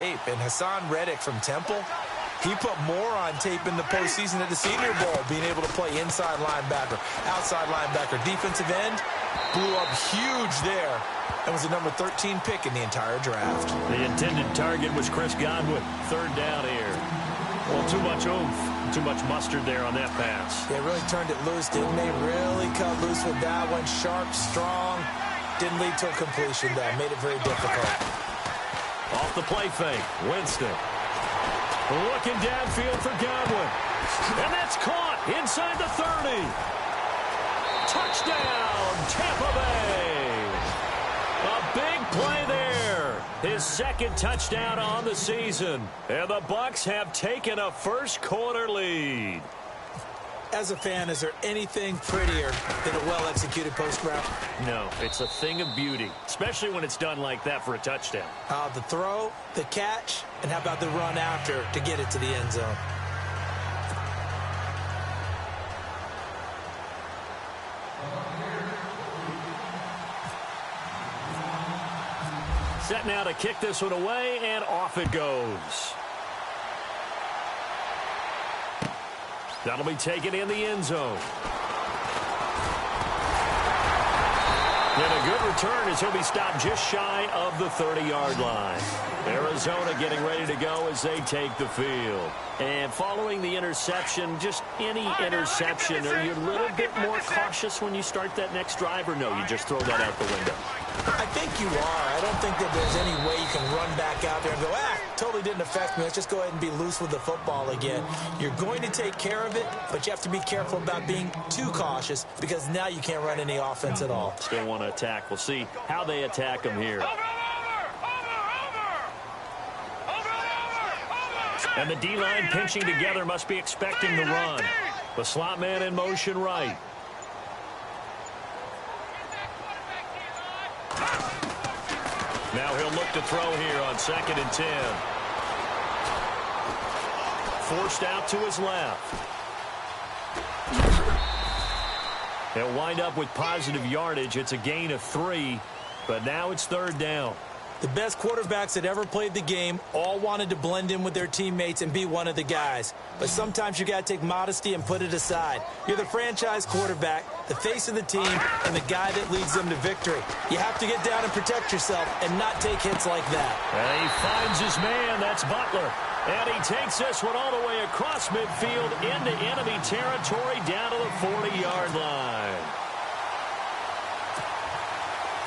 And Hassan Reddick from Temple, he put more on tape in the postseason at the Senior Bowl, being able to play inside linebacker, outside linebacker, defensive end, blew up huge there, and was the number 13 pick in the entire draft. The intended target was Chris Godwin. Third down here. Well, too much oomph, too much mustard there on that pass. They really turned it loose, didn't they? Really cut loose with that one. Sharp, strong. Didn't lead to a completion, though. Made it very difficult. Off the play fake, Winston. Looking downfield for Godwin. And that's caught inside the 30. Touchdown, Tampa Bay. A big play there. His second touchdown on the season. And the Bucs have taken a first-quarter lead. As a fan, is there anything prettier than a well-executed post route? No, it's a thing of beauty, especially when it's done like that for a touchdown. The throw, the catch, and how about the run after to get it to the end zone? Set now to kick this one away, and off it goes. That'll be taken in the end zone. And a good return as he'll be stopped just shy of the 30-yard line. Arizona getting ready to go as they take the field. And following the interception, just any interception, are you a little bit more cautious when you start that next drive, or no, you just throw that out the window? I think you are. I don't think that there's any way you can run back out there and go, totally didn't affect me. Let's just go ahead and be loose with the football again. You're going to take care of it, but you have to be careful about being too cautious because now you can't run any offense at all. Still want to attack. We'll see how they attack him here. And the D-line pinching together must be expecting the run. The slot man in motion right. Now he'll look to throw here on 2nd and 10. Forced out to his left. They'll wind up with positive yardage. It's a gain of 3, but now it's 3rd down. The best quarterbacks that ever played the game all wanted to blend in with their teammates and be one of the guys. But sometimes you got to take modesty and put it aside. You're the franchise quarterback, the face of the team, and the guy that leads them to victory. You have to get down and protect yourself and not take hits like that. And he finds his man. That's Butler. And he takes this one all the way across midfield into enemy territory down to the 40-yard line.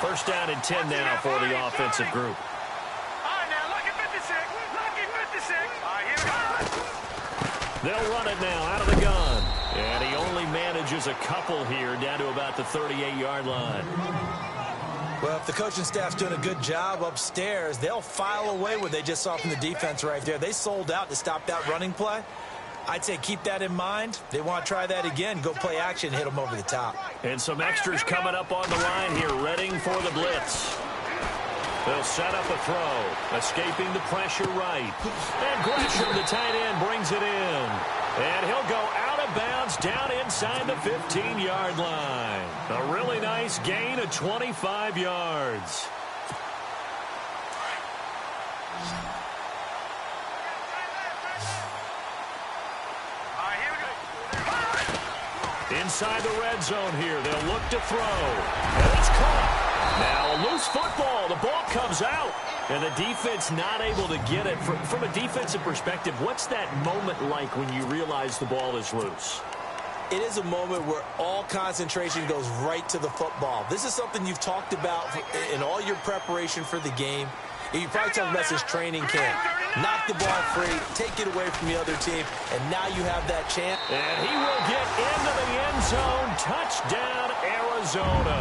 First down and 10 now for the offensive group. All right, now, lucky 56. Lucky 56. All right, here we go. They'll run it now out of the gun. And he only manages a couple here down to about the 38-yard line. Well, if the coaching staff's doing a good job upstairs, they'll file away what they just saw from the defense right there. They sold out to stop that running play. I'd say keep that in mind. They want to try that again. Go play action, hit them over the top. And some extras coming up on the line here, readying for the blitz. They'll set up a throw, escaping the pressure right. And Gresham, the tight end, brings it in. And he'll go out of bounds down inside the 15-yard line. A really nice gain of 25 yards. Inside the red zone here, they'll look to throw. And it's caught. Now a loose football. The ball comes out. And the defense not able to get it. From a defensive perspective, what's that moment like when you realize the ball is loose? It is a moment where all concentration goes right to the football. This is something you've talked about in all your preparation for the game. You probably talked about this training camp. Knock the ball free, take it away from the other team, and now you have that chance. And he will get into the end zone. Touchdown, Arizona.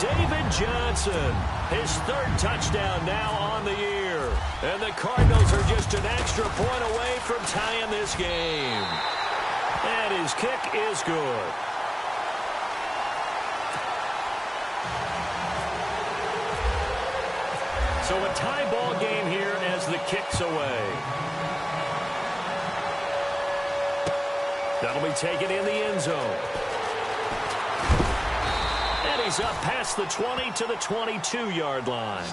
David Johnson, his 3rd touchdown now on the year. And the Cardinals are just an extra point away from tying this game. And his kick is good. So a tie ball game here as the kick's away. That'll be taken in the end zone. And he's up past the 20 to the 22-yard line.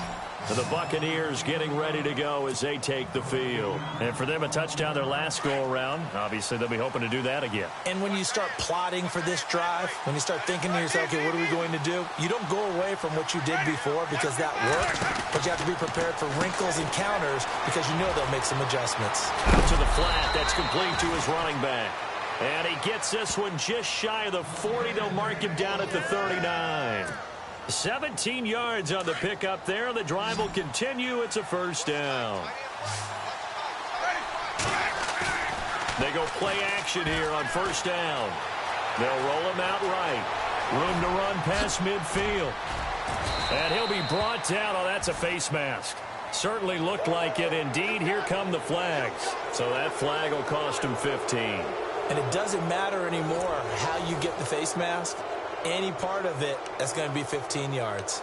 And the Buccaneers getting ready to go as they take the field. And for them, a touchdown their last go-around. Obviously, they'll be hoping to do that again. And when you start plotting for this drive, when you start thinking to yourself, okay, what are we going to do? You don't go away from what you did before because that worked, but you have to be prepared for wrinkles and counters because you know they'll make some adjustments. Out to the flat. That's complete to his running back. And he gets this one just shy of the 40. They'll mark him down at the 39. 17 yards on the pickup there. The drive will continue. It's a first down. They go play action here on first down. They'll roll him out right. Room to run past midfield. And he'll be brought down. Oh, that's a face mask. Certainly looked like it. Indeed, here come the flags. So that flag will cost him 15. And it doesn't matter anymore how you get the face mask. Any part of it, that's going to be 15 yards.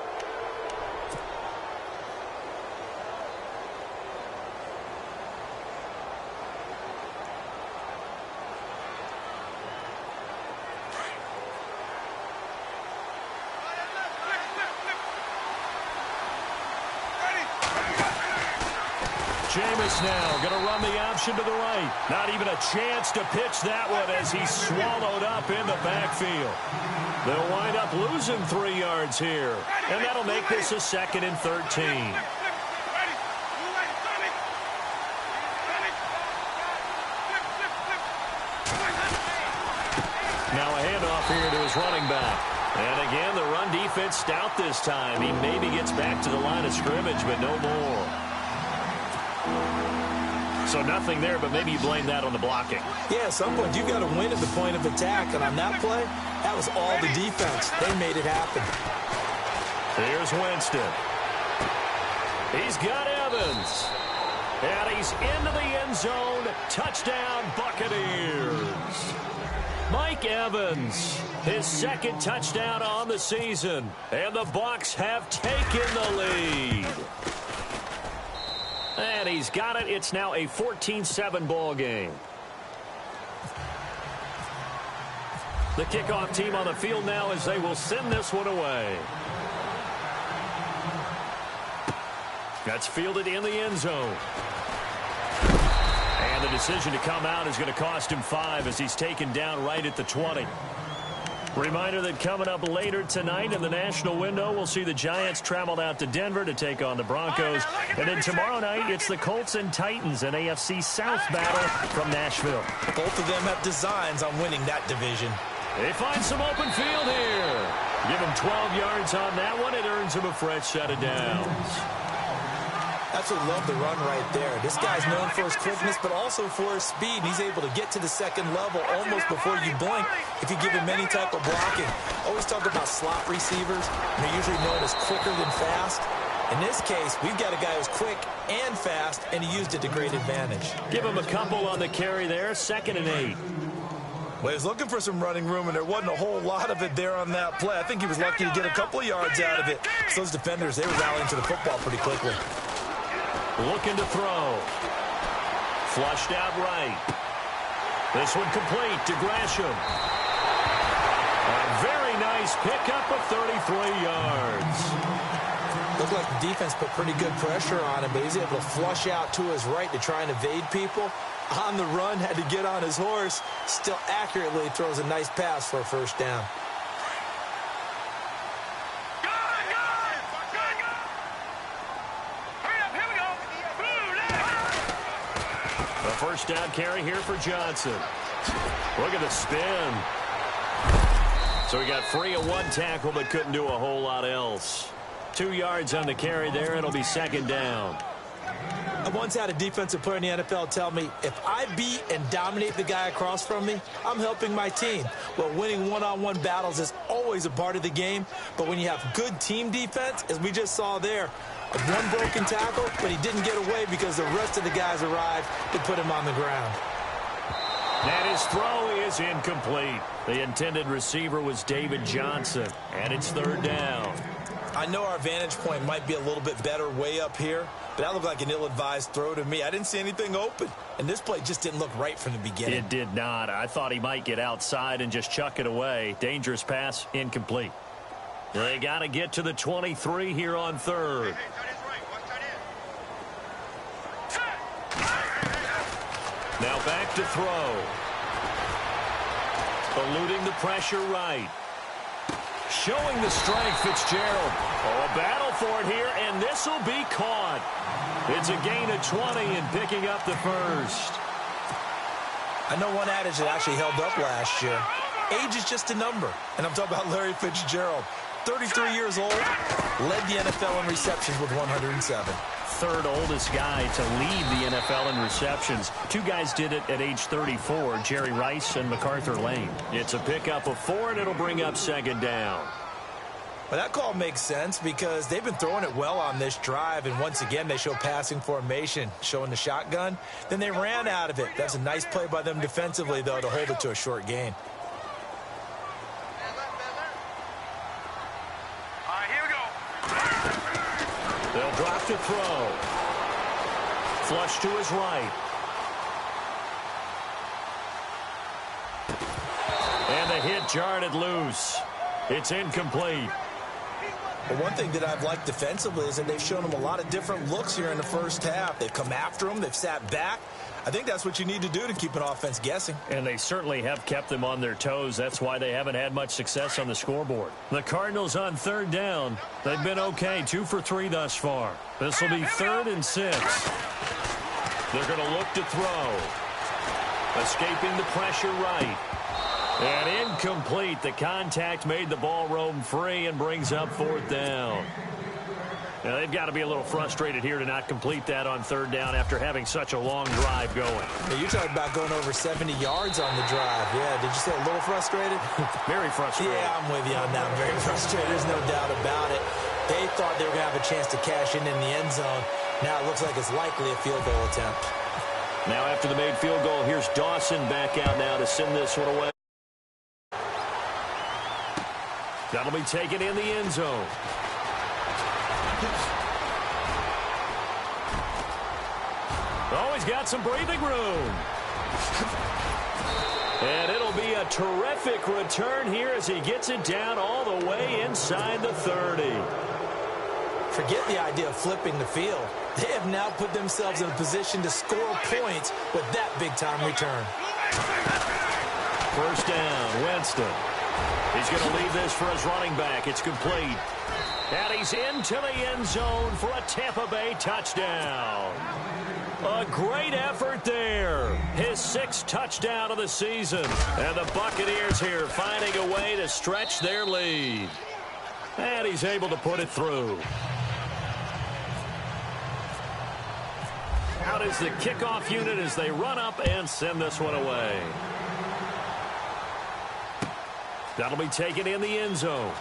Jameis now going to run the option to the right. Not even a chance to pitch that one as he's swallowed up in the backfield. They'll wind up losing 3 yards here. And that'll make this a 2nd and 13. Now a handoff here to his running back. And again, the run defense stout this time. He maybe gets back to the line of scrimmage, but no more. So nothing there, but maybe you blame that on the blocking. Yeah, at some point you've got to win at the point of attack. And on that play, that was all the defense. They made it happen. Here's Winston. He's got Evans. And he's into the end zone. Touchdown, Buccaneers. Mike Evans, his 2nd touchdown on the season. And the Bucs have taken the lead. And he's got it. It's now a 14-7 ball game. The kickoff team on the field now as they will send this one away. That's fielded in the end zone. And the decision to come out is going to cost him 5 as he's taken down right at the 20. Reminder that coming up later tonight in the national window, we'll see the Giants travel out to Denver to take on the Broncos. And then tomorrow night, it's the Colts and Titans, an AFC South battle from Nashville. Both of them have designs on winning that division. They find some open field here. Give him 12 yards on that one. It earns him a fresh set of downs. That's what love the run right there. This guy's known for his quickness, but also for his speed. He's able to get to the 2nd level almost before you blink if you give him any type of blocking. Always talk about slot receivers. They're usually known as quicker than fast. In this case, we've got a guy who's quick and fast, and he used it to great advantage. Give him a couple on the carry there, 2nd and 8. Well, he was looking for some running room, and there wasn't a whole lot of it there on that play. I think he was lucky to get a couple of yards out of it. So those defenders, they were rallying to the football pretty quickly. Looking to throw. Flushed out right. This one complete to Gresham. A very nice pickup of 33 yards. Looked like the defense put pretty good pressure on him, but he's able to flush out to his right to try and evade people. On the run, had to get on his horse. Still accurately throws a nice pass for a first down. First down carry here for Johnson. Look at the spin. So he got free of 1 tackle but couldn't do a whole lot else. 2 yards on the carry there. It'll be 2nd down. I once had a defensive player in the NFL tell me, if I beat and dominate the guy across from me, I'm helping my team. Well, winning one-on-one battles is always a part of the game, but when you have good team defense, as we just saw there, one broken tackle, but he didn't get away because the rest of the guys arrived to put him on the ground. And his throw is incomplete. The intended receiver was David Johnson, and it's 3rd down. I know our vantage point might be a little bit better way up here, but that looked like an ill-advised throw to me. I didn't see anything open, and this play just didn't look right from the beginning. It did not. I thought he might get outside and just chuck it away. Dangerous pass, incomplete. They got to get to the 23 here on 3rd. Now back to throw. Eluding the pressure right. Showing the strength, Fitzgerald. Oh, a battle for it here, and this will be caught. It's a gain of 20 and picking up the first. I know one adage that actually held up last year. Age is just a number. And I'm talking about Larry Fitzgerald. 33 years old, led the NFL in receptions with 107. Third oldest guy to lead the NFL in receptions. Two guys did it at age 34, Jerry Rice and MacArthur Lane. It's a pickup of 4, and it'll bring up second down. Well, that call makes sense because they've been throwing it well on this drive, and once again, they show passing formation, showing the shotgun. Then they ran out of it. That's a nice play by them defensively, though, to hold it to a short gain. All right, here we go. They'll drop to throw. Flush to his right. And the hit jarred it loose. It's incomplete. But one thing that I've liked defensively is that they've shown them a lot of different looks here in the first half. They've come after them. They've sat back. I think that's what you need to do to keep an offense guessing. And they certainly have kept them on their toes. That's why they haven't had much success on the scoreboard. The Cardinals on third down. They've been okay, 2 for 3 thus far. This will be 3rd and 6. They're going to look to throw. Escaping the pressure right. And incomplete. The contact made the ball roam free and brings up 4th down. Now, they've got to be a little frustrated here to not complete that on 3rd down after having such a long drive going. Hey, you're talking about going over 70 yards on the drive. Yeah, did you say a little frustrated? Very frustrated. Yeah, I'm with you on that. I'm very frustrated. There's no doubt about it. They thought they were going to have a chance to cash in the end zone. Now it looks like it's likely a field goal attempt. Now after the made field goal, here's Dawson back out now to send this one away. That'll be taken in the end zone. Oh, he's got some breathing room. And it'll be a terrific return here as he gets it down all the way inside the 30. Forget the idea of flipping the field. They have now put themselves in a position to score points with that big-time return. First down, Winston. He's going to leave this for his running back. It's complete. And he's into the end zone for a Tampa Bay touchdown. A great effort there. His 6th touchdown of the season. And the Buccaneers here finding a way to stretch their lead. And he's able to put it through. Out is the kickoff unit as they run up and send this one away. That'll be taken in the end zone.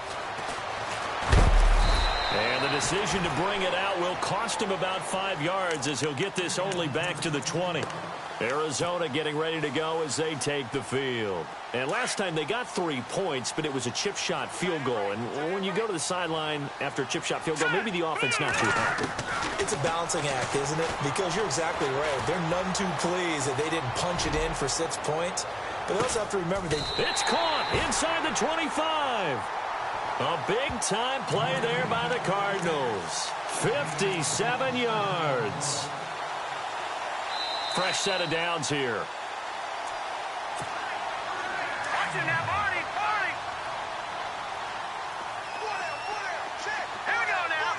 And the decision to bring it out will cost him about 5 yards as he'll get this only back to the 20. Arizona getting ready to go as they take the field. And last time they got 3 points, but it was a chip shot field goal. And when you go to the sideline after a chip shot field goal, maybe the offense not too happy. It's a balancing act, isn't it? Because you're exactly right. They're none too pleased that they didn't punch it in for 6 points. But they also have to remember it's caught inside the 25. A big-time play there by the Cardinals. 57 yards. Fresh set of downs here. Watch it now, Barney. Here we go now.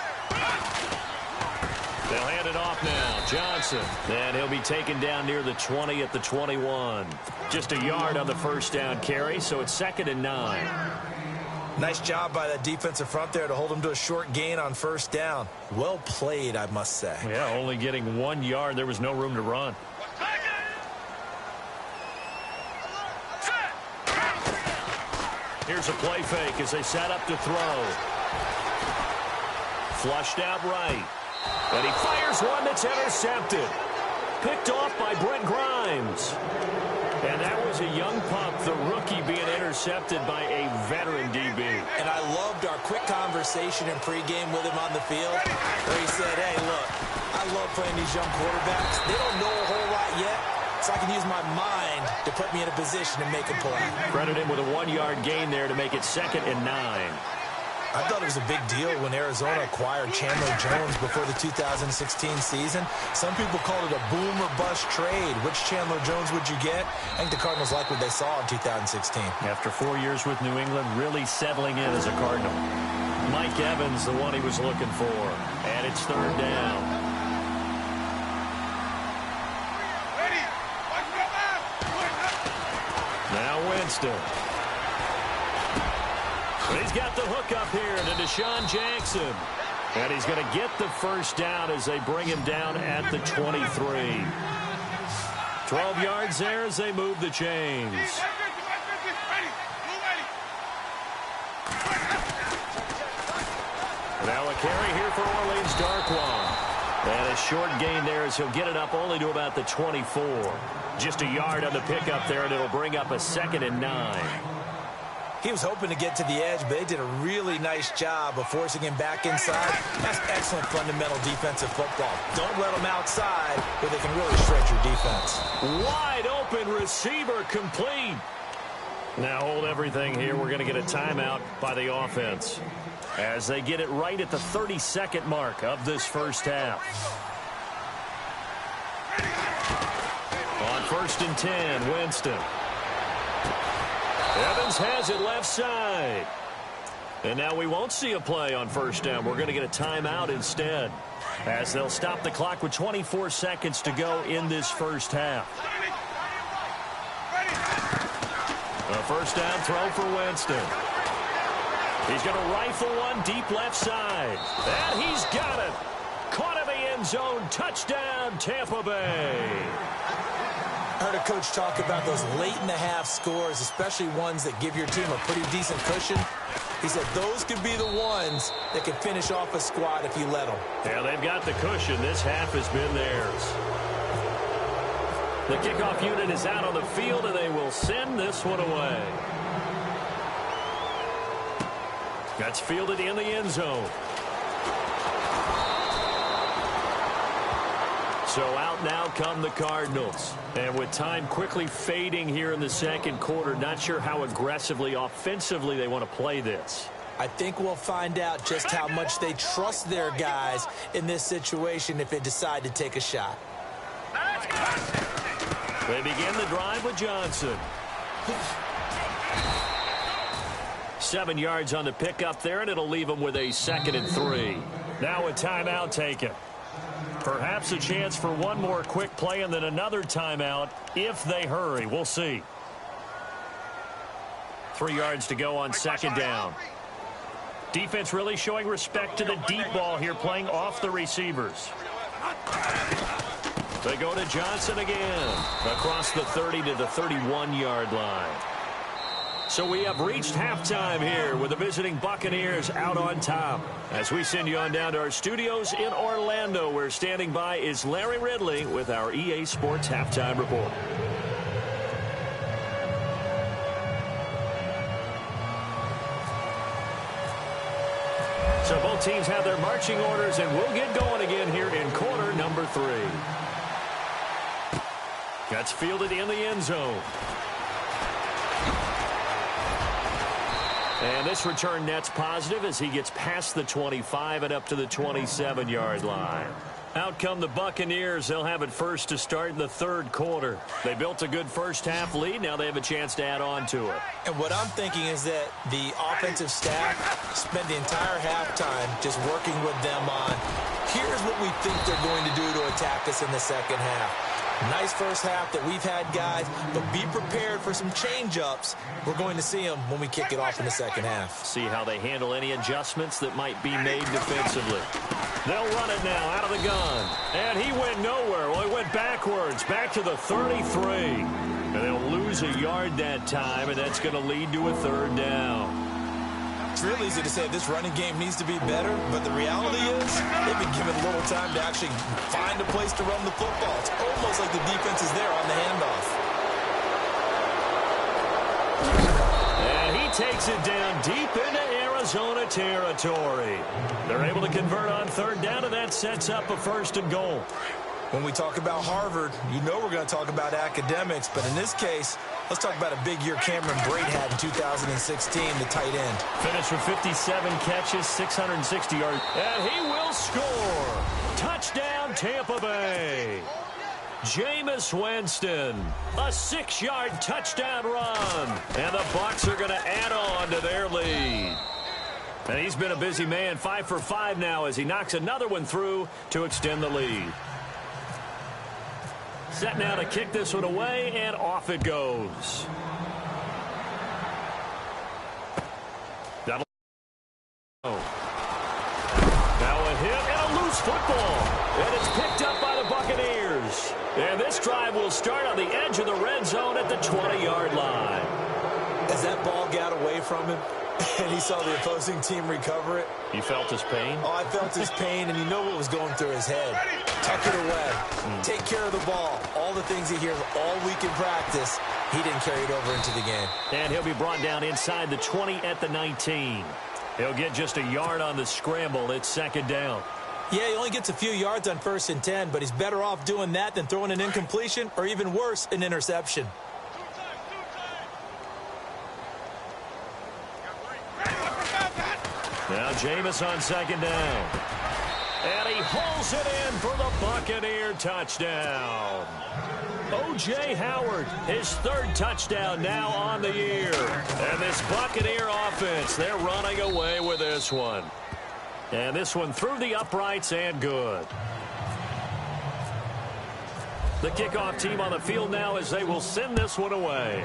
They'll hand it off now. Johnson. And he'll be taken down near the 20 at the 21. Just a yard on the first down carry, so it's 2nd and 9. nice job by that defensive front there to hold him to a short gain on first down. Well played, I must say. Yeah, only getting 1 yard. There was no room to run. Here's a play fake as they set up to throw. Flushed out right. And he fires one that's intercepted. Picked off by Brent Grimes. And that was a young pup, the rookie, being intercepted by a veteran DB. And I loved our quick conversation in pregame with him on the field where he said, hey, look, I love playing these young quarterbacks. They don't know a whole lot yet, so I can use my mind to put me in a position to make a play. Credit him with a 1 yard gain there to make it 2nd and 9. I thought it was a big deal when Arizona acquired Chandler Jones before the 2016 season. Some people called it a boom or bust trade. Which Chandler Jones would you get? I think the Cardinals like what they saw in 2016. After 4 years with New England, really settling in as a Cardinal. Mike Evans, the one he was looking for. And it's third down. Now Winston. He's got the hook up here to Deshaun Jackson. And he's going to get the first down as they bring him down at the 23. 12 yards there as they move the chains. Now a carry here for Orleans Darkwa. And a short gain there as he'll get it up only to about the 24. Just a yard on the pickup there, and it'll bring up a 2nd and 9. He was hoping to get to the edge, but they did a really nice job of forcing him back inside. That's excellent fundamental defensive football. Don't let them outside where they can really shred your defense. Wide open receiver complete. Now hold everything here. We're going to get a timeout by the offense as they get it right at the 32nd mark of this first half. On 1st and 10, Winston. Evans has it left side. And now we won't see a play on first down. We're going to get a timeout instead as they'll stop the clock with 24 seconds to go in this first half. A first down throw for Winston. He's going to rifle one deep left side. And he's got it. Caught in the end zone. Touchdown, Tampa Bay. I heard a coach talk about those late-in-the-half scores, especially ones that give your team a pretty decent cushion. He said those could be the ones that can finish off a squad if you let them. Yeah, they've got the cushion. This half has been theirs. The kickoff unit is out on the field, and they will send this one away. That's fielded in the end zone. So out now come the Cardinals. And with time quickly fading here in the second quarter, not sure how aggressively, offensively they want to play this. I think we'll find out just how much they trust their guys in this situation if they decide to take a shot. They begin the drive with Johnson. 7 yards on the pickup there, and it'll leave them with a 2nd and 3. Now a timeout taken. Perhaps a chance for one more quick play and then another timeout if they hurry. We'll see. 3 yards to go on 2nd down. Defense really showing respect to the deep ball here, playing off the receivers. They go to Johnson again. Across the 30 to the 31-yard line. So we have reached halftime here with the visiting Buccaneers out on top. As we send you on down to our studios in Orlando, where standing by is Larry Ridley with our EA Sports Halftime Report. So both teams have their marching orders, and we'll get going again here in quarter number 3. That's fielded in the end zone. And this return net's positive as he gets past the 25 and up to the 27-yard line. Out come the Buccaneers. They'll have it first to start in the third quarter. They built a good first-half lead. Now they have a chance to add on to it. And what I'm thinking is that the offensive staff spent the entire halftime just working with them on, here's what we think they're going to do to attack us in the second half. Nice first half that we've had, guys, but be prepared for some change-ups. We're going to see them when we kick it off in the second half. See how they handle any adjustments that might be made defensively. They'll run it now out of the gun. And he went nowhere. Well, he went backwards, back to the 33. And they'll lose a yard that time, and that's going to lead to a third down. It's real easy to say this running game needs to be better, but the reality is they've been given little time to actually find a place to run the football. It's almost like the defense is there on the handoff. And he takes it down deep into Arizona territory. They're able to convert on third down, and that sets up a 1st and goal. When we talk about Harvard, you know we're going to talk about academics, but in this case, let's talk about a big year Cameron Brate had in 2016, the tight end. Finished with 57 catches, 660 yards, and he will score. Touchdown, Tampa Bay. Jameis Winston, a 6-yard touchdown run, and the Bucs are going to add on to their lead. And he's been a busy man, 5 for 5 now as he knocks another one through to extend the lead. Set now to kick this one away, and off it goes. That'll now a hit and a loose football. And it's picked up by the Buccaneers. And this drive will start on the edge of the red zone at the 20-yard line. As that ball got away from him, and he saw the opposing team recover it. You felt his pain? Oh, I felt his pain, and you know what was going through his head. Tuck it away. Take care of the ball. All the things he hears all week in practice, he didn't carry it over into the game. And he'll be brought down inside the 20 at the 19. He'll get just a yard on the scramble. It's second down. Yeah, he only gets a few yards on 1st and 10, but he's better off doing that than throwing an incompletion or even worse, an interception. Now Jameis on second down. And he holds it in for the Buccaneer touchdown. O.J. Howard, his 3rd touchdown now on the year. And this Buccaneer offense, they're running away with this one. And this one through the uprights and good. The kickoff team on the field now as they will send this one away.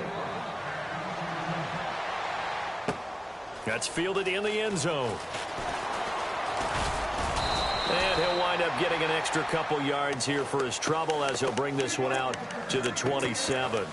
That's fielded in the end zone. And he'll wind up getting an extra couple yards here for his trouble as he'll bring this one out to the 27.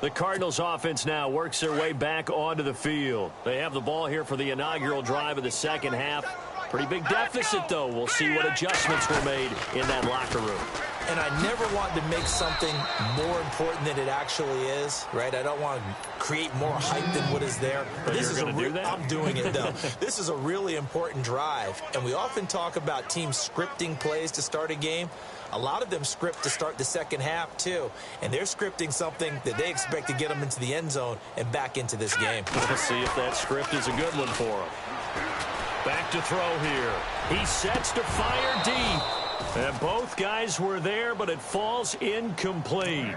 The Cardinals offense now works their way back onto the field. They have the ball here for the inaugural drive of the second half. Pretty big deficit, though. We'll see what adjustments were made in that locker room. And I never want to make something more important than it actually is, right? I don't want to create more hype than what is there. But this is do that? I'm doing it, though. This is a really important drive, and we often talk about teams scripting plays to start a game. A lot of them script to start the second half, too. And they're scripting something that they expect to get them into the end zone and back into this game. Let's see if that script is a good one for them. Back to throw here. He sets to fire deep. And both guys were there, but it falls incomplete.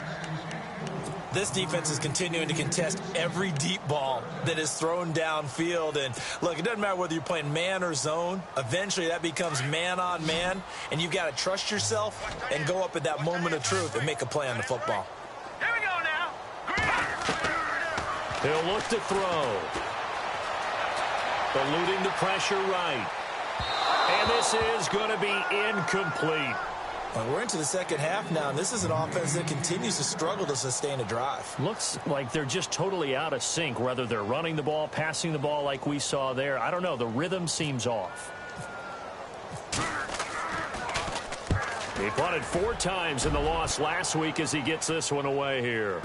This defense is continuing to contest every deep ball that is thrown downfield. And, look, it doesn't matter whether you're playing man or zone. Eventually, that becomes man-on-man. And you've got to trust yourself and go up at that moment of truth and make a play on the football. Here we go now. He'll look to throw. Eluding the pressure right. And this is going to be incomplete. Well, we're into the second half now, and this is an offense that continues to struggle to sustain a drive. Looks like they're just totally out of sync, whether they're running the ball, passing the ball like we saw there. I don't know. The rhythm seems off. He punted 4 times in the loss last week as he gets this one away here.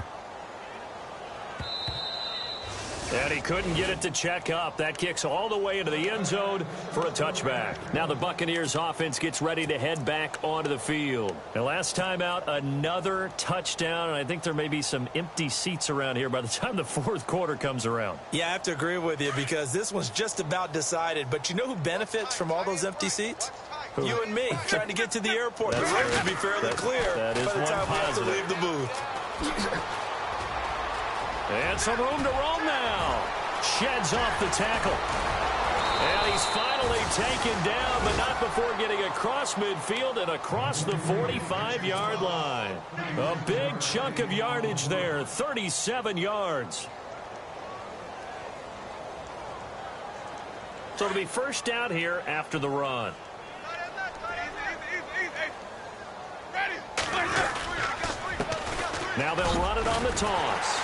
And he couldn't get it to check up. That kicks all the way into the end zone for a touchback. Now the Buccaneers offense gets ready to head back onto the field. And last time out, another touchdown. And I think there may be some empty seats around here by the time the 4th quarter comes around. Yeah, I have to agree with you because this one's just about decided. But you know who benefits from all those empty seats? Who? You and me, trying to get to the airport. The road would be fairly clear by the time we have to leave the booth. And some room to roam now. Sheds off the tackle. And he's finally taken down, but not before getting across midfield and across the 45-yard line. A big chunk of yardage there, 37 yards. So it'll be first down here after the run. Now they'll run it on the toss.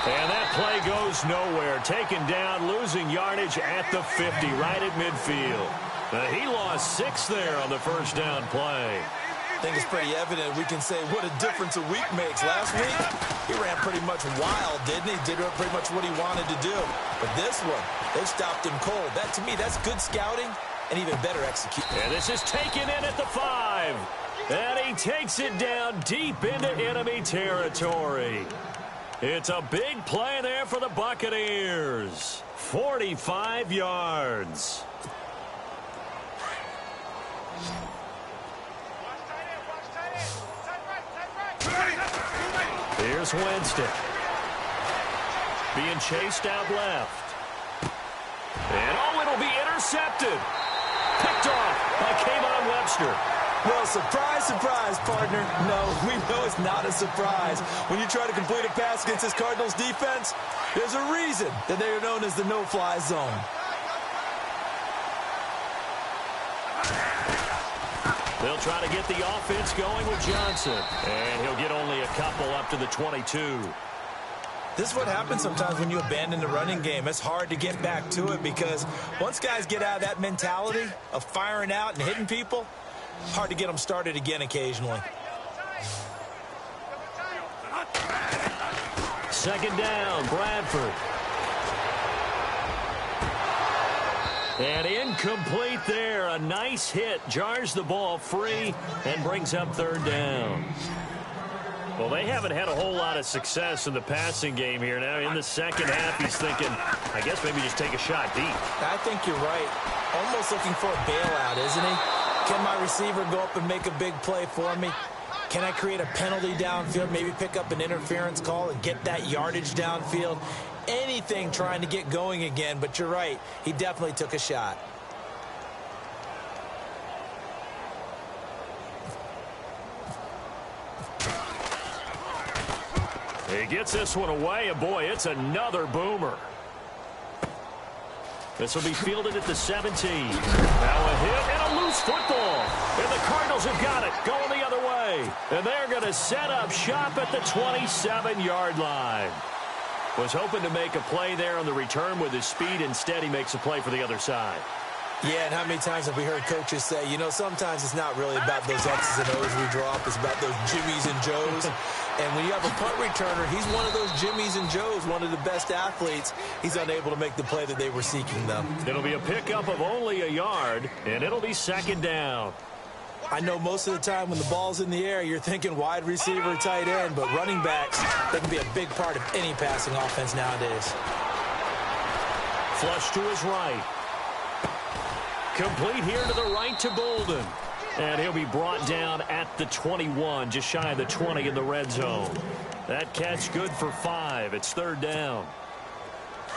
And that play goes nowhere. Taken down, losing yardage at the 50, right at midfield. He lost 6 there on the first down play. I think it's pretty evident. We can say what a difference a week makes. Last week, he ran pretty much wild, didn't he? Did pretty much what he wanted to do. But this one, they stopped him cold. That, to me, that's good scouting and even better execution. And this is taken in at the 5. And he takes it down deep into enemy territory. It's a big play there for the Buccaneers. 45 yards. Here's Winston. Being chased out left. And, oh, it'll be intercepted. Picked off by Kayvon Webster. Well, surprise, surprise, partner. No, we know it's not a surprise. When you try to complete a pass against this Cardinals defense, there's a reason that they are known as the no-fly zone. They'll try to get the offense going with Johnson. And he'll get only a couple up to the 22. This is what happens sometimes when you abandon the running game. It's hard to get back to it because once guys get out of that mentality of firing out and hitting people, hard to get them started again occasionally. Second down, Bradford. And incomplete there. A nice hit. Jars the ball free and brings up third down. Well, they haven't had a whole lot of success in the passing game here. Now, in the second half, he's thinking, I guess maybe just take a shot deep. I think you're right. Almost looking for a bailout, isn't he? Can my receiver go up and make a big play for me? Can I create a penalty downfield, maybe pick up an interference call and get that yardage downfield? Anything trying to get going again, but you're right. He definitely took a shot. He gets this one away, and boy, it's another boomer. This will be fielded at the 17. Now a hit and a loose football. And the Cardinals have got it, going the other way. And they're going to set up shop at the 27-yard line. Was hoping to make a play there on the return with his speed. Instead, he makes a play for the other side. Yeah, and how many times have we heard coaches say, you know, sometimes it's not really about those X's and O's we drop. It's about those Jimmies and Joes. And when you have a punt returner, he's one of those Jimmies and Joes, one of the best athletes. He's unable to make the play that they were seeking, though. It'll be a pickup of only a yard, and it'll be second down. I know most of the time when the ball's in the air, you're thinking wide receiver, tight end, but running backs, they can be a big part of any passing offense nowadays. Flush to his right. Complete here to the right to Bolden. And he'll be brought down at the 21, just shy of the 20 in the red zone. That catch good for 5. It's third down.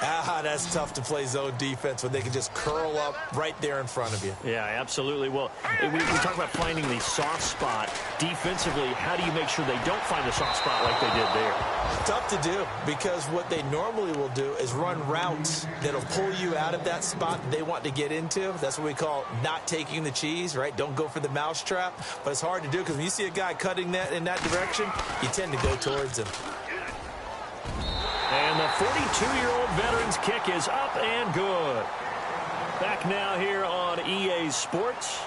That's tough to play zone defense when they can just curl up right there in front of you. Yeah, absolutely. Well, we talk about finding the soft spot. Defensively, how do you make sure they don't find the soft spot like they did there? Tough to do because what they normally will do is run routes that'll pull you out of that spot that they want to get into. That's what we call not taking the cheese, right? Don't go for the mousetrap. But it's hard to do because when you see a guy cutting that in that direction, you tend to go towards him. And the 42-year-old veteran's kick is up and good. Back now here on EA Sports.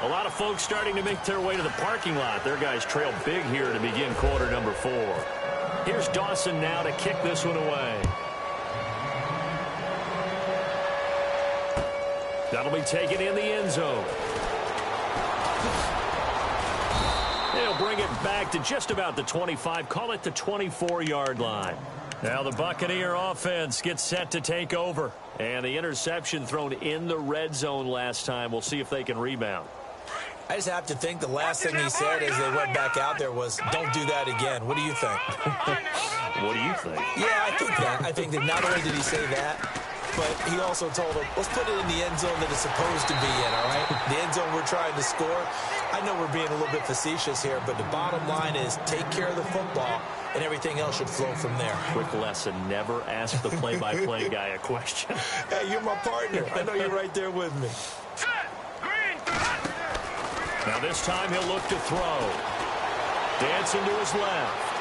A lot of folks starting to make their way to the parking lot. Their guys trail big here to begin quarter number 4. Here's Dawson now to kick this one away. That'll be taken in the end zone. They'll bring it back to just about the 25. Call it the 24-yard line. Now the Buccaneer offense gets set to take over. And the interception thrown in the red zone last time. We'll see if they can rebound. I just have to think the last thing he said as they went back out there was, don't do that again. What do you think? What do you think? Yeah, I think that. I think that not only did he say that, but he also told him, let's put it in the end zone that it's supposed to be in, all right? The end zone we're trying to score. I know we're being a little bit facetious here, but the bottom line is take care of the football, and everything else should flow from there. Quick lesson, never ask the play-by-play guy a question. Hey, you're my partner. I know you're right there with me. Now this time he'll look to throw. Dancing to his left.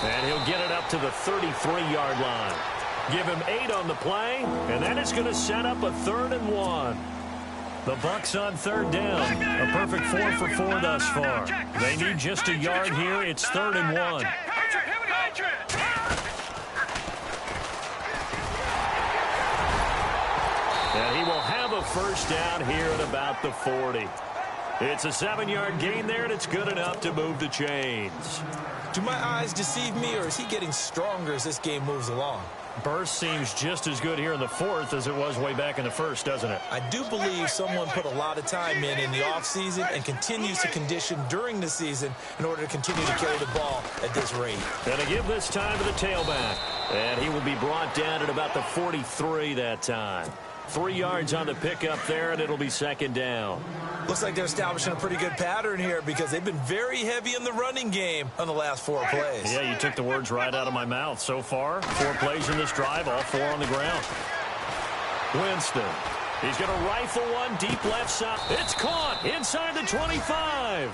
And he'll get it up to the 33-yard line. Give him 8 on the play, and that is going to set up a 3rd and 1. The Bucs on third down. A perfect 4 for 4 thus far. They need just a yard here. It's 3rd and 1. And he will have a first down here at about the 40. It's a 7-yard gain there, and it's good enough to move the chains. Do my eyes deceive me, or is he getting stronger as this game moves along? Burst seems just as good here in the fourth as it was way back in the first, doesn't it? I do believe someone put a lot of time in the offseason and continues to condition during the season in order to continue to carry the ball at this rate. And to give this time to the tailback. And he will be brought down at about the 43 that time. 3 yards on the pickup there, and it'll be second down. Looks like they're establishing a pretty good pattern here because they've been very heavy in the running game on the last 4 plays. Yeah, you took the words right out of my mouth. So far, 4 plays in this drive, all 4 on the ground. Winston. He's going to rifle one deep left side. It's caught inside the 25.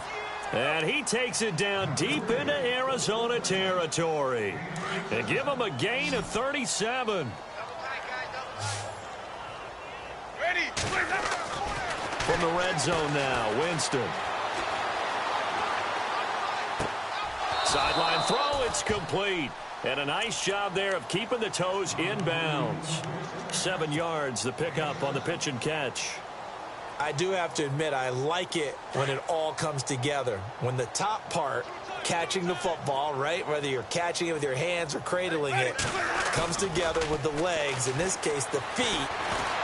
And he takes it down deep into Arizona territory. And give him a gain of 37. From the red zone now, Winston. Sideline throw, it's complete. And a nice job there of keeping the toes inbounds. 7 yards, the pickup on the pitch and catch. I do have to admit, I like it when it all comes together. When the top part, catching the football, right, whether you're catching it with your hands or cradling it, comes together with the legs, in this case the feet,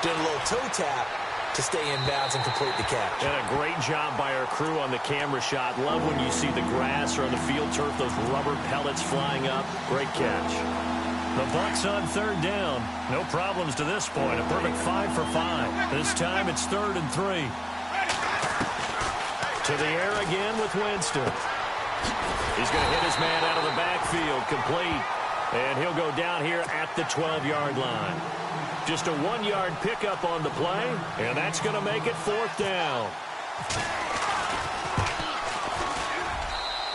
doing a little toe tap to stay in bounds and complete the catch. And a great job by our crew on the camera shot. Love when you see the grass or on the field turf, those rubber pellets flying up. Great catch. The Bucs on third down. No problems to this point. A perfect 5 for 5. This time it's 3rd and 3. To the air again with Winston. He's going to hit his man out of the backfield. Complete. And he'll go down here at the 12-yard line. Just a 1-yard pickup on the play, and that's going to make it 4th down.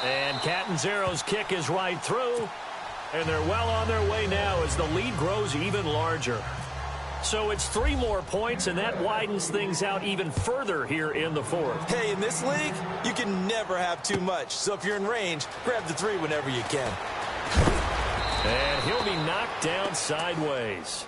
And Catanzaro's kick is right through, and they're well on their way now as the lead grows even larger. So it's 3 more points, and that widens things out even further here in the 4th. Hey, in this league, you can never have too much. So if you're in range, grab the 3 whenever you can. And he'll be knocked down sideways.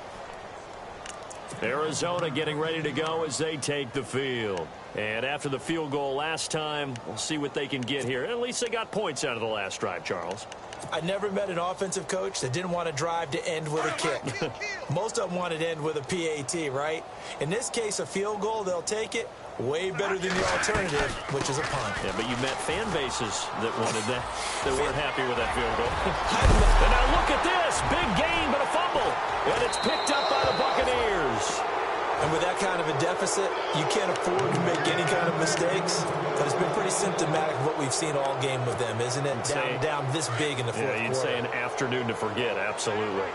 Arizona getting ready to go as they take the field. And after the field goal last time, we'll see what they can get here. At least they got points out of the last drive, Charles. I never met an offensive coach that didn't want to drive to end with a kick. Most of them wanted to end with a PAT, right? In this case, a field goal, they'll take it. Way better than the alternative, which is a punt. Yeah, but you met fan bases that wanted that, that weren't happy with that field goal. And now look at this. Big gain, but a fumble. And it's picked up by the Buccaneers. And with that kind of a deficit, you can't afford to make any kind of mistakes. But it's been pretty symptomatic of what we've seen all game with them, isn't it? Down this big in the fourth quarter. Yeah, you'd say an afternoon to forget, absolutely.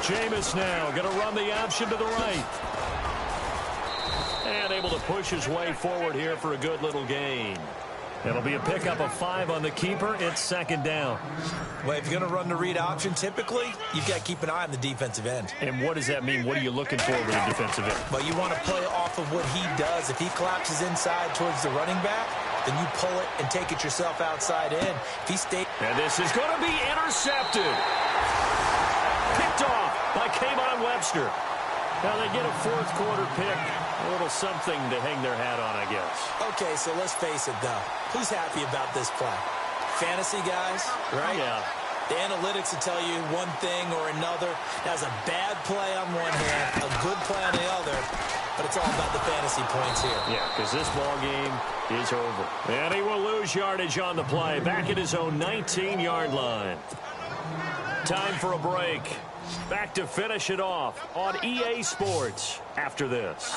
Jameis now going to run the option to the right. And able to push his way forward here for a good little gain. It'll be a pickup of 5 on the keeper. It's 2nd down. Well, if you're going to run the read option, typically, you've got to keep an eye on the defensive end. And what does that mean? What are you looking for with a defensive end? Well, you want to play off of what he does. If he collapses inside towards the running back, then you pull it and take it yourself outside in. If he stays... And this is going to be intercepted. Picked off by Kayvon Webster. Now they get a 4th quarter pick. A little something to hang their hat on, I guess. Okay, so let's face it, though. Who's happy about this play? Fantasy guys, right? Yeah. The analytics will tell you one thing or another. That's a bad play on one hand, a good play on the other, but it's all about the fantasy points here. Yeah, because this ball game is over. And he will lose yardage on the play. Back at his own 19-yard line. Time for a break. Back to finish it off on EA Sports after this.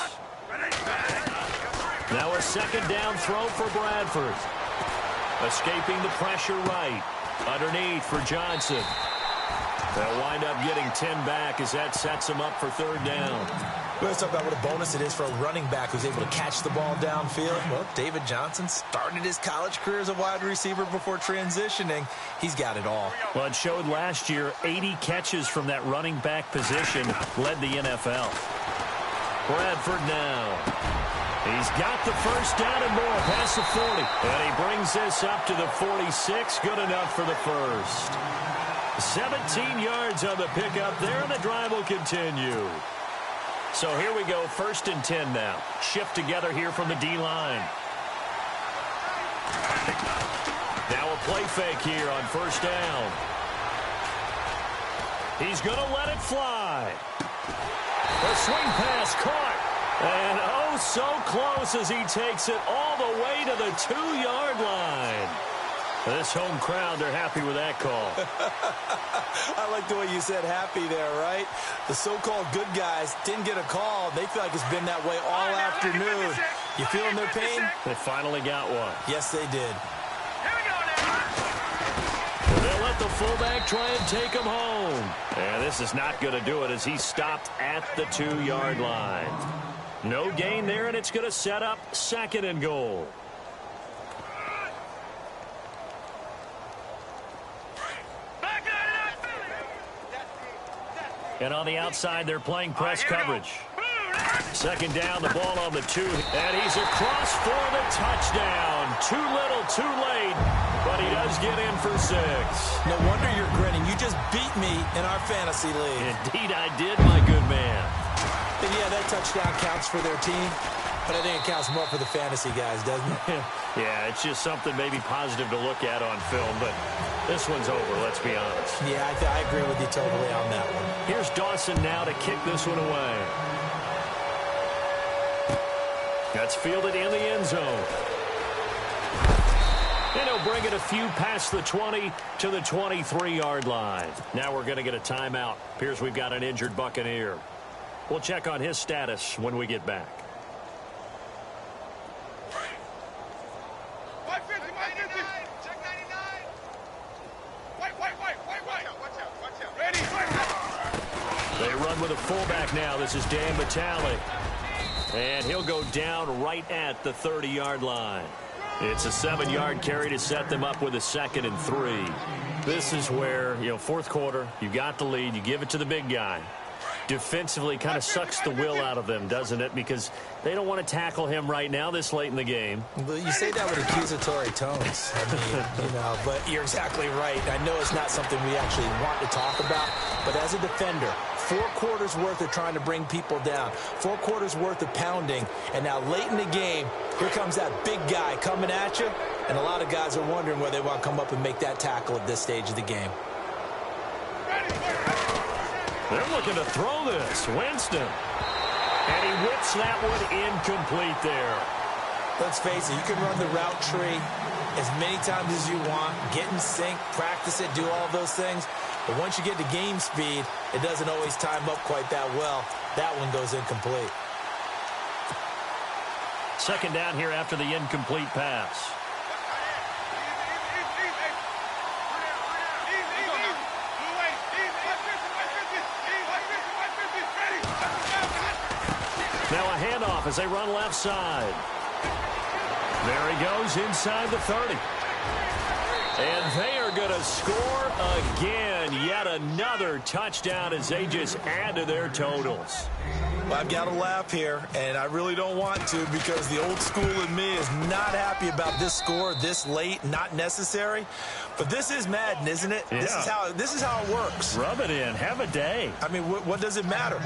Now a 2nd down throw for Bradford. Escaping the pressure right. Underneath for Johnson. They'll wind up getting 10 back as that sets them up for 3rd down. Let's talk about what a bonus it is for a running back who's able to catch the ball downfield. Well, David Johnson started his college career as a wide receiver before transitioning. He's got it all. Well, it showed last year 80 catches from that running back position led the NFL. Bradford now. He's got the 1st down and more past the 40. And he brings this up to the 46. Good enough for the 1st. 17 yards on the pickup there, and the drive will continue. So here we go, 1st and 10 now. Shift together here from the D-line. Now a play fake here on 1st down. He's going to let it fly. The swing pass caught. And oh, so close as he takes it all the way to the 2-yard line. This home crowd, they're happy with that call. I like the way you said happy there, right? The so-called good guys didn't get a call. They feel like it's been that way all afternoon. You feeling their pain? They finally got one. Yes, they did. They'll let the fullback try and take him home. And this is not going to do it as he stopped at the 2-yard line. No gain there, and it's going to set up 2nd and goal. And on the outside, they're playing press coverage. 2nd down, the ball on the 2. And he's across for the touchdown. Too little, too late. But he does get in for 6. No wonder you're grinning. You just beat me in our fantasy league. Indeed, I did, my good man. And yeah, that touchdown counts for their team. But I think it counts more for the fantasy guys, doesn't it? Yeah, it's just something maybe positive to look at on film, but this one's over, let's be honest. Yeah, I agree with you totally on that one. Here's Dawson now to kick this one away. That's fielded in the end zone. And he'll bring it a few past the 20 to the 23-yard line. Now we're going to get a timeout. Appears we've got an injured Buccaneer. We'll check on his status when we get back. They run with a fullback now. This is Dan Vitale. And he'll go down right at the 30-yard line. It's a 7-yard carry to set them up with a 2nd and 3. This is where, 4th quarter, you got the lead, you give it to the big guy. Defensively kind of sucks the will out of them, doesn't it? Because they don't want to tackle him right now this late in the game. Well, you say that with accusatory tones. I mean, but you're exactly right. I know it's not something we actually want to talk about, but as a defender, 4 quarters worth of trying to bring people down, 4 quarters worth of pounding, and now late in the game, here comes that big guy coming at you, and a lot of guys are wondering whether they want to come up and make that tackle at this stage of the game. They're looking to throw this. Winston. And he whips that one incomplete there. Let's face it, you can run the route tree as many times as you want, get in sync, practice it, do all those things. But once you get to game speed, it doesn't always time up quite that well. That one goes incomplete. 2nd down here after the incomplete pass. Now a handoff as they run left side. There he goes inside the 30. And they are going to score again. Yet another touchdown as they just add to their totals. Well, I've got to laugh here, and I really don't want to because the old school in me is not happy about this score this late, not necessary. But this is Madden, isn't it? Yeah. This is how it works. Rub it in. Have a day. I mean, what does it matter?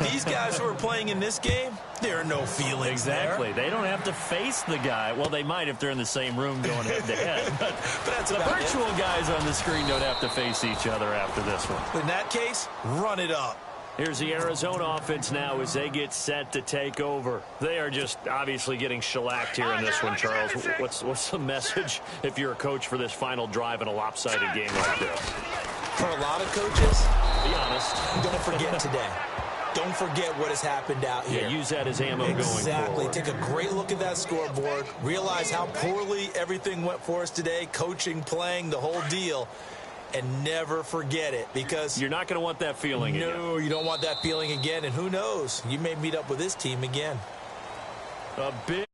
These guys who are playing in this game, there are no feelings Exactly. there. They don't have to face the guy. Well, they might if they're in the same room going head-to-head. But that's the about virtual guys on the screen don't have to face each other after this one. In that case, run it up. Here's the Arizona offense now as they get set to take over. They are just obviously getting shellacked here in this one, Charles. What's the message if you're a coach for this final drive in a lopsided game like this? For a lot of coaches, be honest, don't forget today. Don't forget what has happened out here. Yeah, use that as ammo going forward. Exactly. Take a great look at that scoreboard. Realize how poorly everything went for us today, coaching, playing, the whole deal. And never forget it, because you're not going to want that feeling again. No, you don't want that feeling again. And who knows? You may meet up with this team again. A big